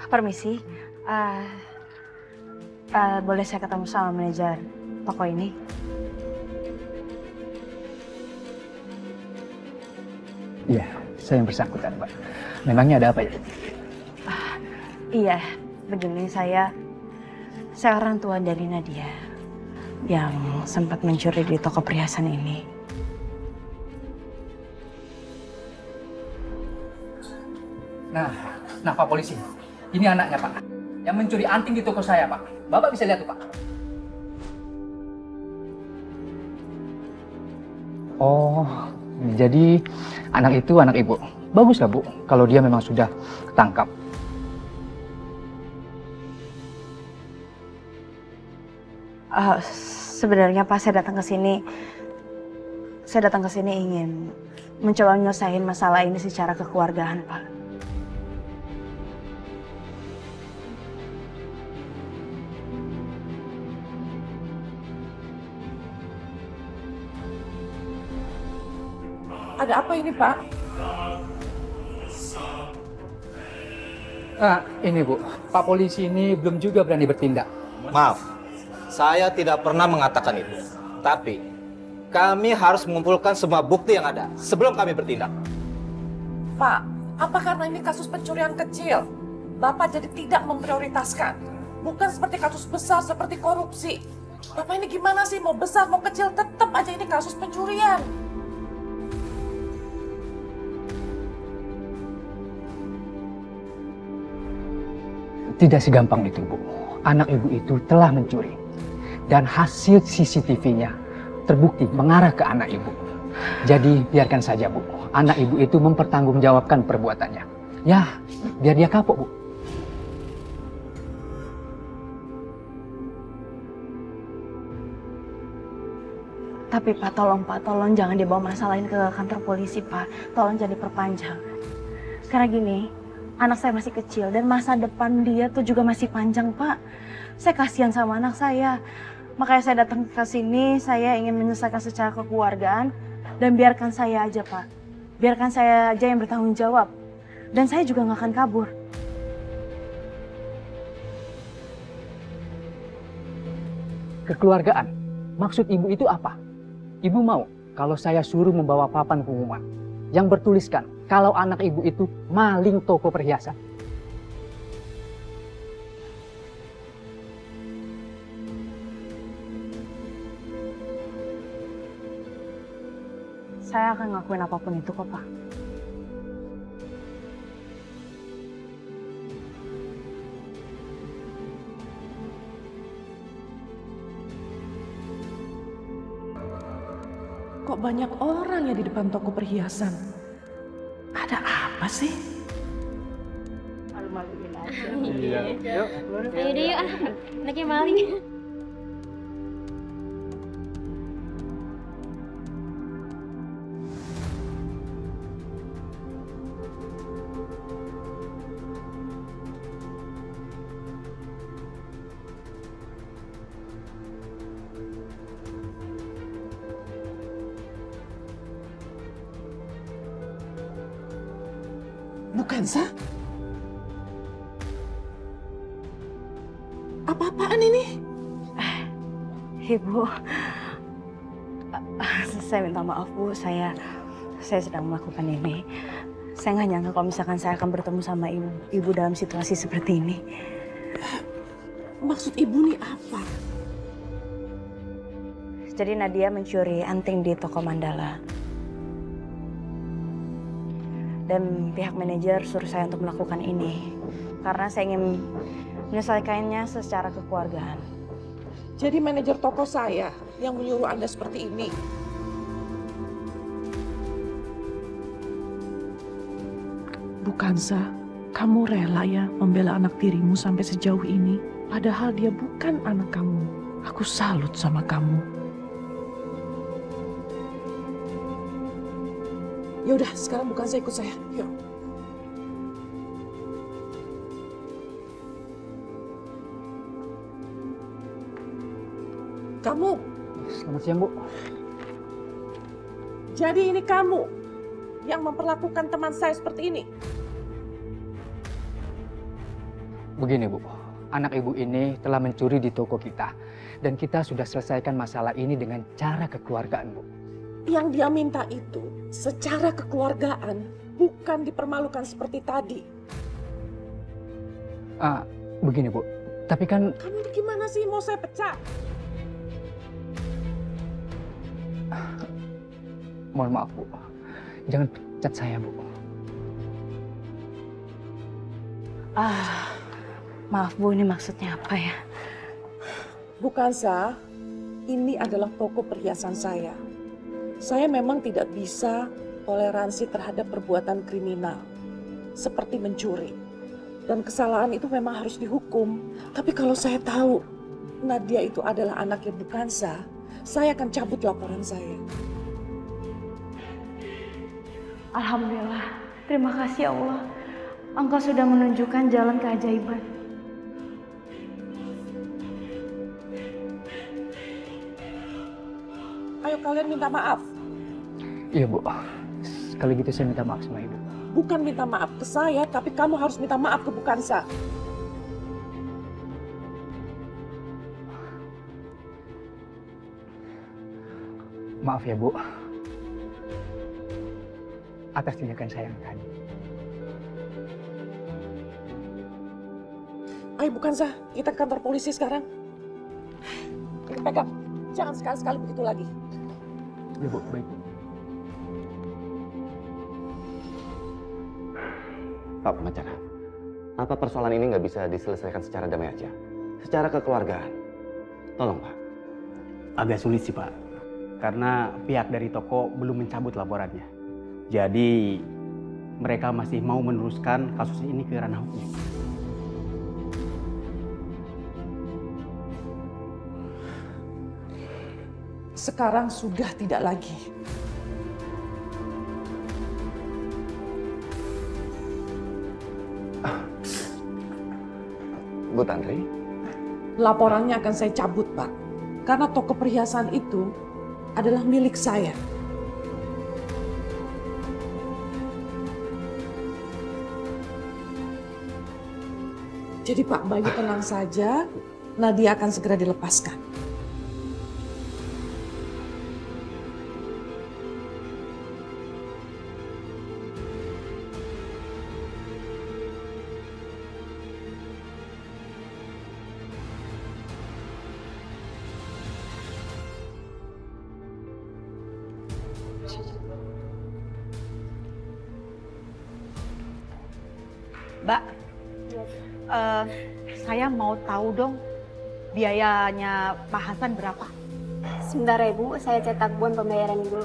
Permisi, eh, boleh saya ketemu sama manajer toko ini? Iya, saya yang bersangkutan, Pak. Memangnya ada apa ya? Iya, begini saya orang tua dari Nadia yang sempat mencuri di toko perhiasan ini. Nah Pak Polisi, ini anaknya Pak, yang mencuri anting di toko saya Pak. Bapak bisa lihat tuh Pak. Oh, jadi anak itu anak ibu. Bagus lah Bu, kalau dia memang sudah ketangkap. Sebenarnya Pak, saya datang ke sini ingin mencoba menyelesaikan masalah ini secara kekeluargaan, Pak. Ada apa ini, Pak? Ini Bu, Pak Polisi ini belum juga berani bertindak. Maaf, saya tidak pernah mengatakan itu. Tapi, kami harus mengumpulkan semua bukti yang ada sebelum kami bertindak. Pak, apa karena ini kasus pencurian kecil? Bapak jadi tidak memprioritaskan. Bukan seperti kasus besar seperti korupsi. Bapak ini gimana sih? Mau besar, mau kecil, tetap aja ini kasus pencurian. Tidak segampang itu Bu. Anak ibu itu telah mencuri. Dan hasil CCTV-nya terbukti mengarah ke anak ibu. Jadi biarkan saja Bu. Anak ibu itu mempertanggungjawabkan perbuatannya. Ya, biar dia kapok Bu. Tapi Pak, tolong jangan dibawa masalah ini ke kantor polisi, Pak. Tolong jangan diperpanjang. Karena gini, anak saya masih kecil dan masa depan dia tuh juga masih panjang, Pak. Saya kasihan sama anak saya. Makanya saya datang ke sini, saya ingin menyelesaikan secara kekeluargaan dan biarkan saya aja, Pak. Biarkan saya aja yang bertanggung jawab. Dan saya juga nggak akan kabur. Kekeluargaan. Maksud ibu itu apa? Ibu mau kalau saya suruh membawa papan pengumuman yang bertuliskan kalau anak ibu itu maling toko perhiasan. Saya akan ngelakuin apapun itu kok, Pak. Kok banyak orang ya di depan toko perhiasan? Ada apa sih? Malu-maluin aja. Iya. Yuk. Ayo deh yuk, anaknya maling. Bukan, Sa? Apa-apaan ini? Ibu, saya minta maaf Bu, saya sedang melakukan ini. Saya nggak nyangka kalau misalkan saya akan bertemu sama ibu dalam situasi seperti ini. Maksud ibu nih apa? Jadi Nadia mencuri anting di toko Mandala. Dan pihak manajer suruh saya untuk melakukan ini. Karena saya ingin menyelesaikannya secara kekeluargaan. Jadi manajer toko saya yang menyuruh Anda seperti ini. Bukan, Sa. Kamu rela ya membela anak tirimu sampai sejauh ini. Padahal dia bukan anak kamu. Aku salut sama kamu. Ya udah, sekarang bukan saya, ikut saya. Yuk. Kamu. Selamat siang, Bu. Jadi ini kamu yang memperlakukan teman saya seperti ini? Begini Bu, anak ibu ini telah mencuri di toko kita. Dan kita sudah selesaikan masalah ini dengan cara kekeluargaan Bu. Yang dia minta itu secara kekeluargaan, bukan dipermalukan seperti tadi. Begini Bu, tapi kan... Kamu ini gimana sih, mau saya pecah? Mohon maaf Bu, jangan pecat saya Bu. Maaf Bu, ini maksudnya apa ya? Bukan Sa, ini adalah toko perhiasan saya. Saya memang tidak bisa toleransi terhadap perbuatan kriminal, seperti mencuri. Dan kesalahan itu memang harus dihukum. Tapi kalau saya tahu Nadia itu adalah anaknya Bukansa, saya akan cabut laporan saya. Alhamdulillah, terima kasih ya Allah. Engkau sudah menunjukkan jalan keajaiban. Ayo kalian minta maaf. Iya Bu, sekali gitu saya minta maaf sama Ibu. Bukan minta maaf ke saya, tapi kamu harus minta maaf ke Bukansa. Maaf ya Bu, atas tindakan saya yang tadi. Ayo Bukansa, kita ke kantor polisi sekarang. Ini pegang, jangan sekali-sekali begitu lagi. Iya Bu, baik Bu. Pak pengacara, apa persoalan ini nggak bisa diselesaikan secara damai aja? Secara kekeluargaan. Tolong Pak. Agak sulit sih Pak, karena pihak dari toko belum mencabut laporannya. Jadi mereka masih mau meneruskan kasus ini ke ranah hukum. Sekarang sudah tidak lagi. Bu Tantri? Laporannya akan saya cabut, Pak. Karena toko perhiasan itu adalah milik saya. Jadi Pak Bayu tenang saja, Nadia akan segera dilepaskan. Mbak, saya mau tahu dong biayanya Pak Hasan berapa? Sebentar ya Bu, saya cetak bon pembayaran dulu.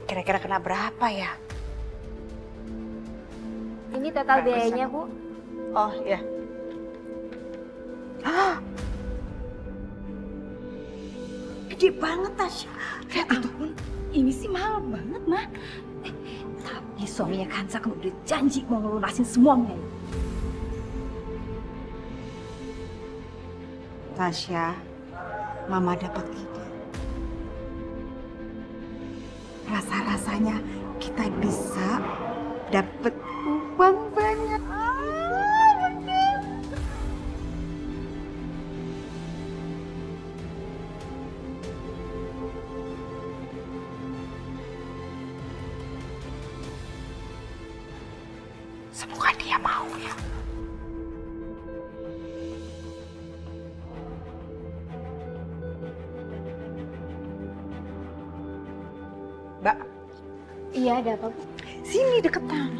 Kira-kira kena berapa ya? Ini total biayanya Bu. Oh ya. Gede banget Tasya. Ya ampun, ini sih mahal banget, Mah. Tapi suaminya Kansa kan udah janji mau ngelunasin semuanya. Tasya, Mama dapat ide. Rasa-rasanya kita bisa dapat uang banyak. Semoga dia mau ya. Mbak, Iya, ada apa Bu? sini deketan.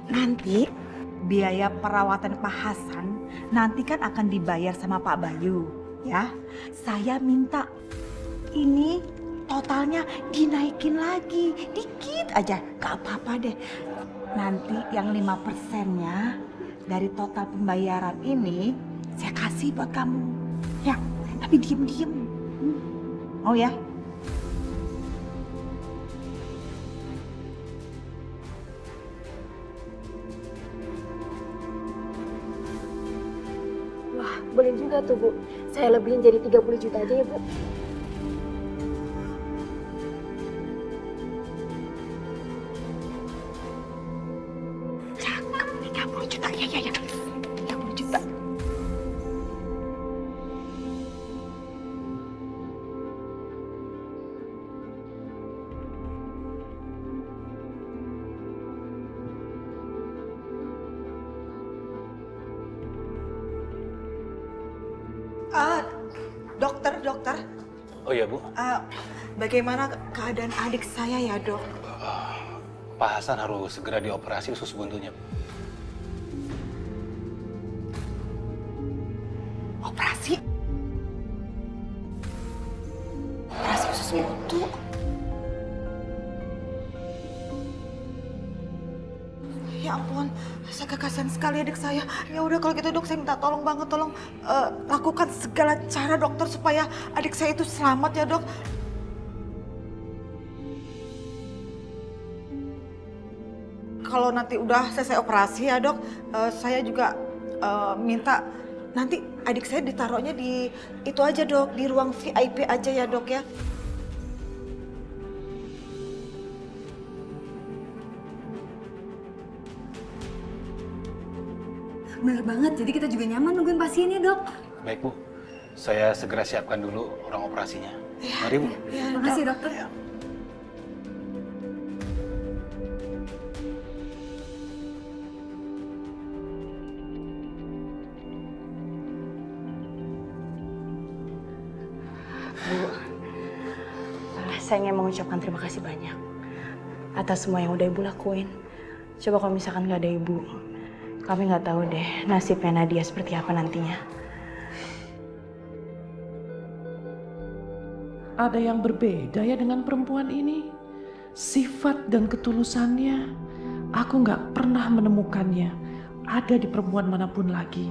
Nanti biaya perawatan Pak Hasan nanti kan akan dibayar sama Pak Bayu, ya. Saya minta ini totalnya dinaikin lagi, dikit aja, gak apa-apa deh. Nanti yang 5%-nya dari total pembayaran ini saya kasih buat kamu. Ya, tapi diem-diem. Mau ya? Wah, boleh juga tuh Bu. Saya lebihin jadi 30 juta aja ya Bu. Dokter. Oh iya, Bu. Bagaimana keadaan adik saya ya, Dok? Pak Hasan harus segera dioperasi usus buntunya, Bu. Operasi? Operasi usus buntu? Ya ampun, saya kekasihan sekali adik saya. Ya udah kalau gitu Dok, saya minta tolong banget, tolong lakukan segala cara dokter supaya adik saya itu selamat ya Dok. Kalau nanti udah selesai operasi ya Dok, saya juga minta nanti adik saya ditaruhnya di itu aja Dok, di ruang VIP aja ya Dok ya. Bener banget, jadi kita juga nyaman nungguin pasiennya, Dok. Baik, Bu. Saya segera siapkan dulu ruang operasinya. Mari, Bu. Ya, makasih, Dokter. Ya. Bu, saya ingin mengucapkan terima kasih banyak atas semua yang udah Ibu lakuin. Coba kalau misalkan nggak ada Ibu, kami nggak tahu deh nasibnya Nadia seperti apa nantinya. Ada yang berbeda ya dengan perempuan ini. Sifat dan ketulusannya, aku nggak pernah menemukannya ada di perempuan manapun lagi.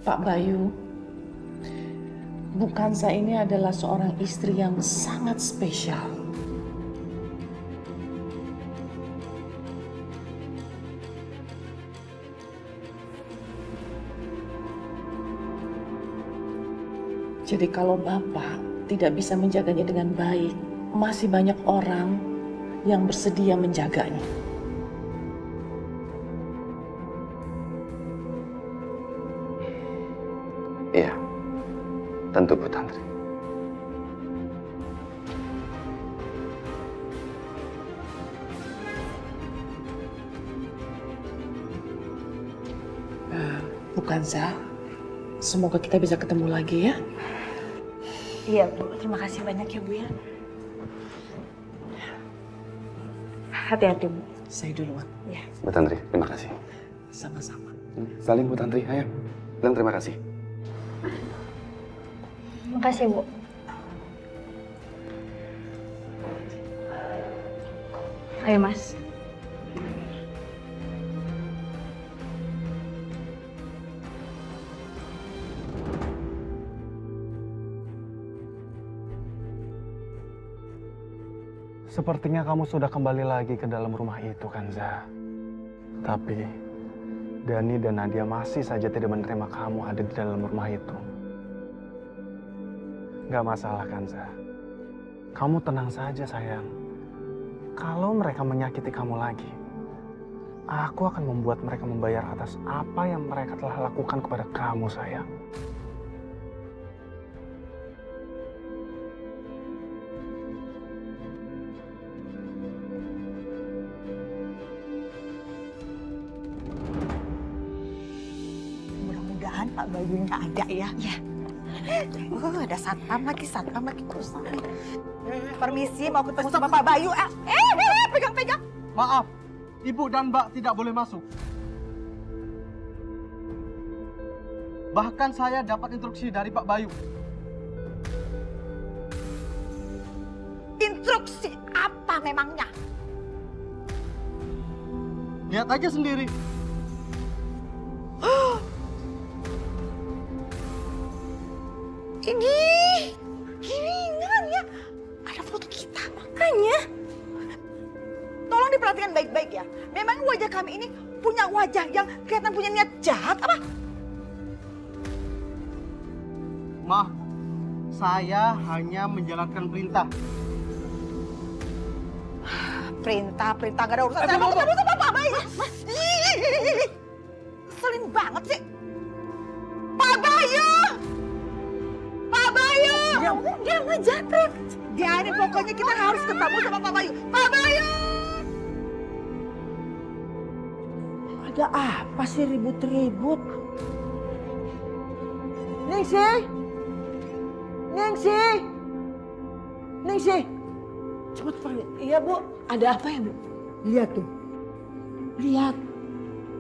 Pak Bayu, Bu Kansa ini adalah seorang istri yang sangat spesial. Jadi kalau Bapak tidak bisa menjaganya dengan baik, masih banyak orang yang bersedia menjaganya. Iya, tentu Bu Tantri. Bu Kansa, semoga kita bisa ketemu lagi ya. Iya Bu, terima kasih banyak ya Bu ya. Hati-hati Bu. Saya duluan. Ya. Bu Tantri, terima kasih. Sama-sama. Salim Bu Tantri, ayo. Bilang terima kasih. Makasih, Bu. Ayo Mas. Sepertinya kamu sudah kembali lagi ke dalam rumah itu, Kanza. Tapi Dani dan Nadia masih saja tidak menerima kamu ada di dalam rumah itu. Gak masalah, Kanza. Kamu tenang saja, sayang. Kalau mereka menyakiti kamu lagi, aku akan membuat mereka membayar atas apa yang mereka telah lakukan kepada kamu, sayang. Mudah-mudahan Pak Bayunya ada ya. Ya. Ada satpam lagi perusahaan. Permisi, mau ketemu sama Pak Bayu. Pegang-pegang. Maaf, Ibu dan Mbak tidak boleh masuk. Bahkan saya dapat instruksi dari Pak Bayu. Instruksi apa memangnya? Lihat aja sendiri. Ini kiringan ya. Ada foto kita makanya. Tolong diperhatikan baik-baik ya. Memang wajah kami ini punya wajah yang kelihatan punya niat jahat apa? Ma, saya hanya menjalankan perintah. Perintah gak ada urusan. Saya mau ketemu sama Pak Bayu. Ngeselin banget sih. Pak Bayu! Dia wajar, Pep. Jadi pokoknya kita harus ketemu sama Pak Bayu. Pak Bayu! Ada apa sih ribut-ribut? Ningsih! Ningsih! Ningsih! Cepat panggil. Iya, Bu. Ada apa ya, Bu? Lihat tuh. Lihat.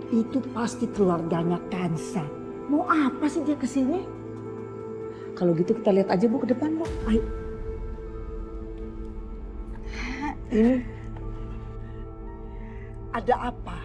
Itu pasti keluarganya Kansa. Mau apa sih dia kesini? Kalau gitu kita lihat aja, Bu, ke depan, Bu. Ayo. Ini ada apa?